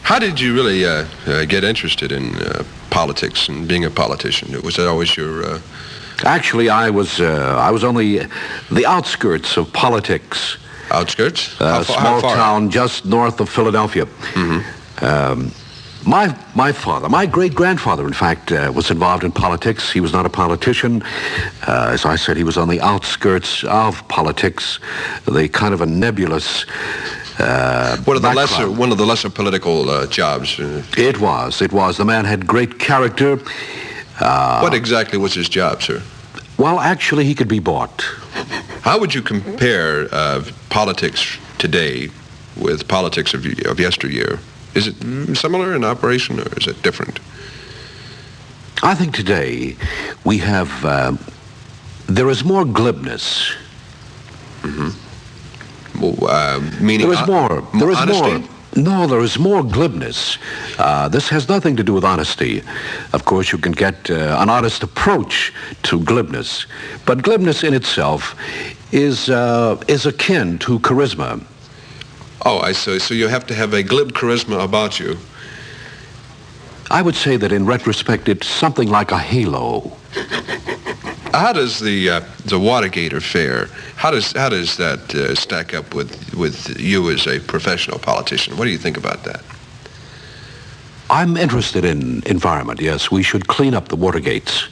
How did you really get interested in politics and being a politician? Was that always your... Actually, I was on the outskirts of politics. Outskirts? A small town just north of Philadelphia. Mm-hmm. My father, my great-grandfather, in fact, was involved in politics. He was not a politician. As I said, he was on the outskirts of politics, the kind of a nebulous one of the lesser political jobs. It was. The man had great character. What exactly was his job, sir? Well, actually, he could be bought. How would you compare politics today with politics of yesteryear? Is it similar in operation, or is it different? I think today we have, there is more glibness. Mm-hmm. Well, meaning there is more. Honesty? No, there is more glibness. This has nothing to do with honesty. Of course, you can get an honest approach to glibness, but glibness in itself is akin to charisma. Oh, I see. So you have to have a glib charisma about you. I would say that in retrospect, it's something like a halo. How does the Watergate affair? How does that stack up with you as a professional politician? What do you think about that? I'm interested in environment. Yes, we should clean up the Watergates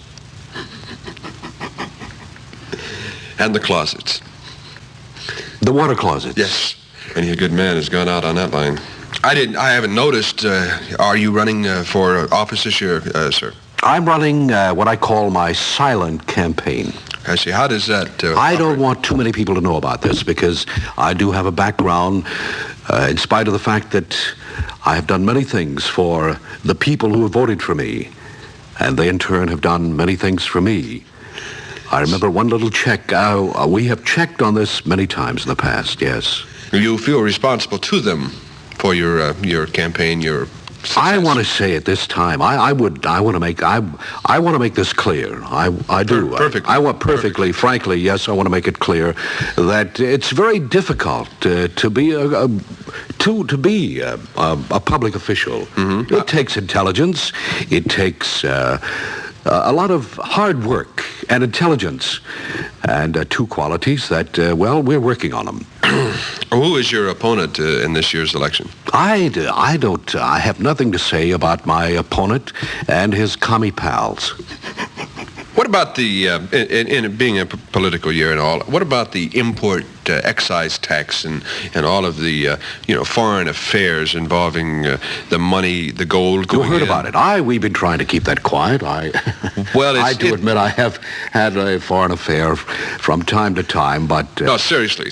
and the closets. The water closets. Yes. And a good man has gone out on that line. I haven't noticed. Are you running for office this year, sir? I'm running what I call my silent campaign. I see. How does that I don't want too many people to know about this because I do have a background, in spite of the fact that I have done many things for the people who have voted for me, and they in turn have done many things for me. I remember one little check. We have checked on this many times in the past, yes. You feel responsible to them for your campaign, your success. I want to say at this time, I want to make this clear. I do. Perfectly. Frankly, yes, I want to make it clear that it's very difficult to be a public official. Mm-hmm. It takes intelligence. It takes a lot of hard work and intelligence, and two qualities that, we're working on them. Who is your opponent in this year's election? I have nothing to say about my opponent and his commie pals. What about the, in it being a political year and all, what about the import excise tax and all of the, foreign affairs involving the money, the gold going in? You heard about it. We've been trying to keep that quiet. Well, I do admit I have had a foreign affair from time to time, but... No, seriously,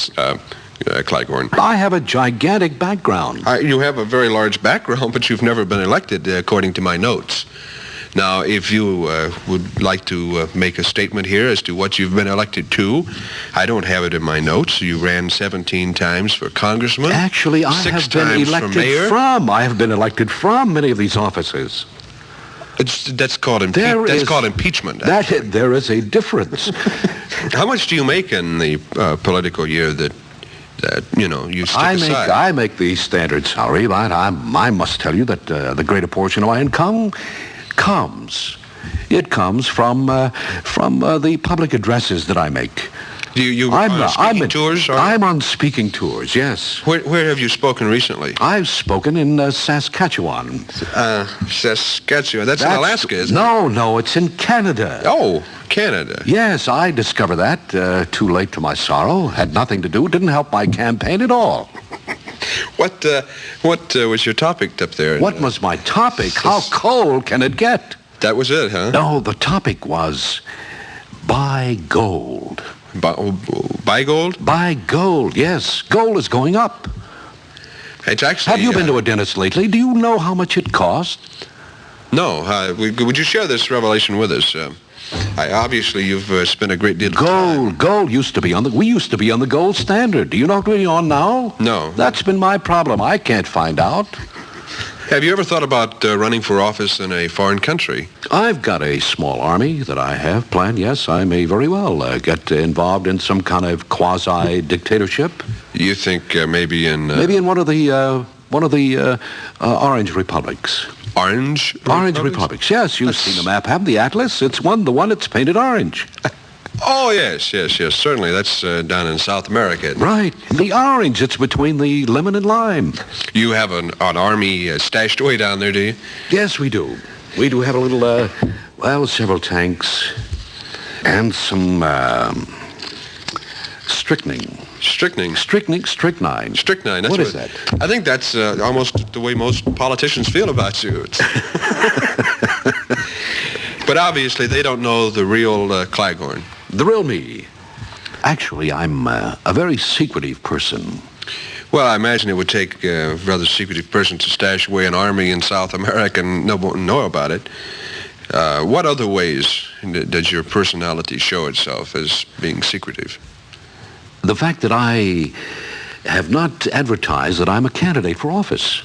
Claghorn. I have a gigantic background. You have a very large background, but you've never been elected, according to my notes. Now, if you would like to make a statement here as to what you've been elected to, I don't have it in my notes. You ran 17 times for congressman. Actually, I have been elected from many of these offices. That's called impeachment. There is a difference. How much do you make in the political year that you stick aside? I make the standard salary, but I must tell you that the greater portion of my income comes from the public addresses that I make. Speaking tours? I'm on speaking tours, yes. Where have you spoken recently? I've spoken in Saskatchewan. Saskatchewan. That's in Alaska, isn't it? No, it's in Canada. Oh, Canada. Yes, I discovered that too late to my sorrow. Had nothing to do. Didn't help my campaign at all. What was your topic up there? What was my topic? How cold can it get? That was it, huh? No, the topic was buy gold. Buy gold? Buy gold, yes. Gold is going up. It's actually... Have you been to a dentist lately? Do you know how much it costs? No. Would you share this revelation with us? Obviously, you've spent a great deal of time. Gold used to be we used to be on the gold standard. Do you know what we're on now? No. That's been my problem. I can't find out. Have you ever thought about running for office in a foreign country? I've got a small army that I have planned. Yes, I may very well get involved in some kind of quasi-dictatorship. You think maybe in... Maybe in one of the one of the Orange Republics. Orange Republics, yes. You've seen the map, haven't the Atlas? It's the one that's painted orange. Oh, yes, certainly. That's down in South America. Right. The orange, it's between the lemon and lime. You have an army stashed away down there, do you? Yes, we do. We do have a little, several tanks and some strychnine. Strychnine. Strychnine. What is that? I think that's almost the way most politicians feel about you. But obviously, they don't know the real Claghorn. The real me. Actually, I'm a very secretive person. Well, I imagine it would take a rather secretive person to stash away an army in South America and no one know about it. What other ways does your personality show itself as being secretive? The fact that I have not advertised that I'm a candidate for office.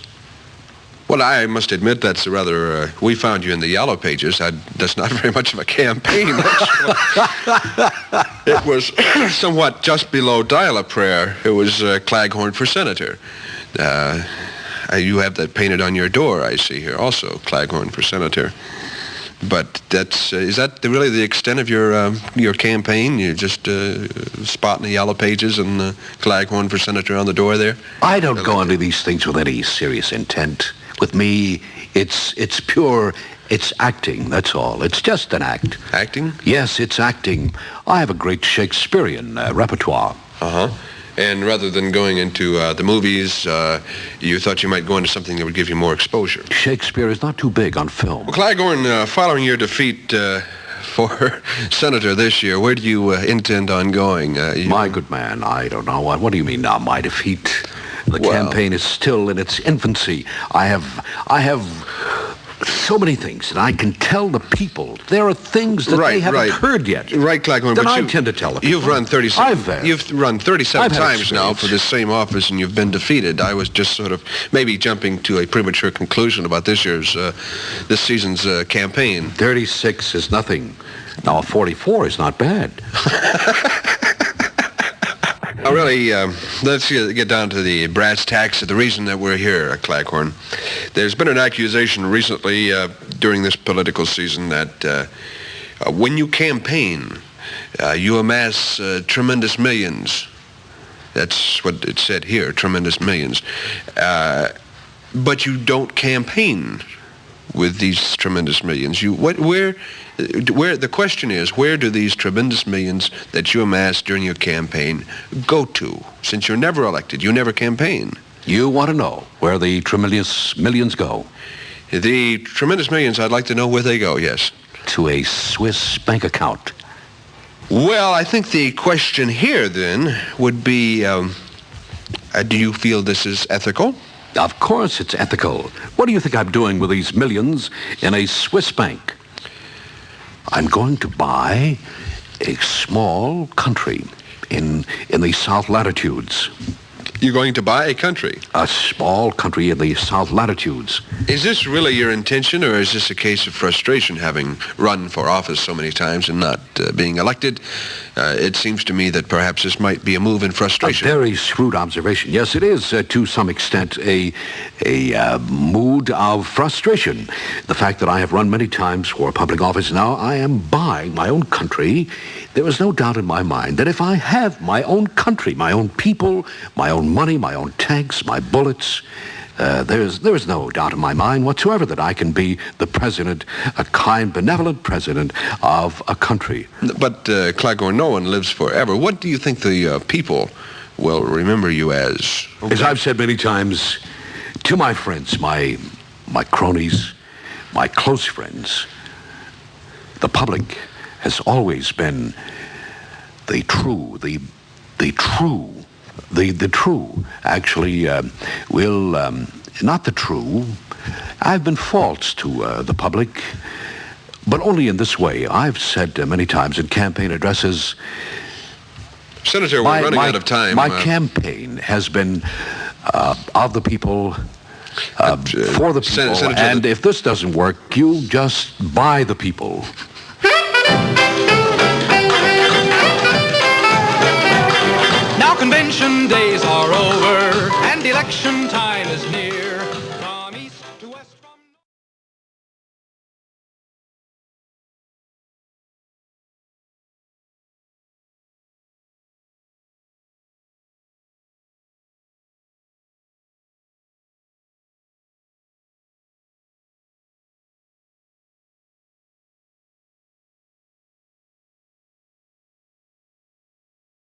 Well, I must admit that's a rather... we found you in the Yellow Pages. That's not very much of a campaign. It was somewhat just below dial-a-prayer. It was Claghorn for senator. You have that painted on your door, I see here, also, Claghorn for senator. But is that really the extent of your campaign? You're just spotting the Yellow Pages and Claghorn for senator on the door there? I don't go into these things with any serious intent. With me, it's pure, it's acting, that's all. It's just an act. Acting? Yes, it's acting. I have a great Shakespearean repertoire. Uh-huh. And rather than going into the movies, you thought you might go into something that would give you more exposure. Shakespeare is not too big on film. Well, Claghorn, following your defeat for senator this year, where do you intend on going? My good man, I don't know. What do you mean now, my defeat? The campaign is still in its infancy. I have so many things that I can tell the people. There are things that they haven't heard yet. Right, Claghorn. That I tend to tell them. You've run 37 times now for this same office, and you've been defeated. I was just sort of maybe jumping to a premature conclusion about this season's campaign. 36 is nothing. Now, 44 is not bad. Now, really, let's get down to the brass tacks of the reason that we're here, Claghorn. There's been an accusation recently during this political season that when you campaign, you amass tremendous millions. That's what it said here, tremendous millions. But you don't campaign with these tremendous millions. The question is, where do these tremendous millions that you amass during your campaign go to? Since you're never elected, you never campaign. You want to know where the tremendous millions go? The tremendous millions, I'd like to know where they go, yes. To a Swiss bank account. Well, I think the question here, then, would be, do you feel this is ethical? Of course it's ethical. What do you think I'm doing with these millions in a Swiss bank? I'm going to buy a small country in the South Latitudes. You're going to buy a country? A small country in the South Latitudes. Is this really your intention, or is this a case of frustration, having run for office so many times and not being elected? It seems to me that perhaps this might be a move in frustration. A very shrewd observation. Yes, it is, to some extent, a mood of frustration. The fact that I have run many times for public office now, I am buying my own country. There is no doubt in my mind that if I have my own country, my own people, my own money, my own tanks, my bullets, there is no doubt in my mind whatsoever that I can be the president, a kind, benevolent president of a country. But, Claghorn, no one lives forever. What do you think the people will remember you as? Okay. As I've said many times to my friends, my cronies, my close friends, the public has always been the true, actually, not the true. I've been false to the public, but only in this way. I've said many times in campaign addresses, Senator, we're running out of time. My campaign has been of the people, for the people, Senator, and if this doesn't work, you just buy the people. Now convention days are over and election time.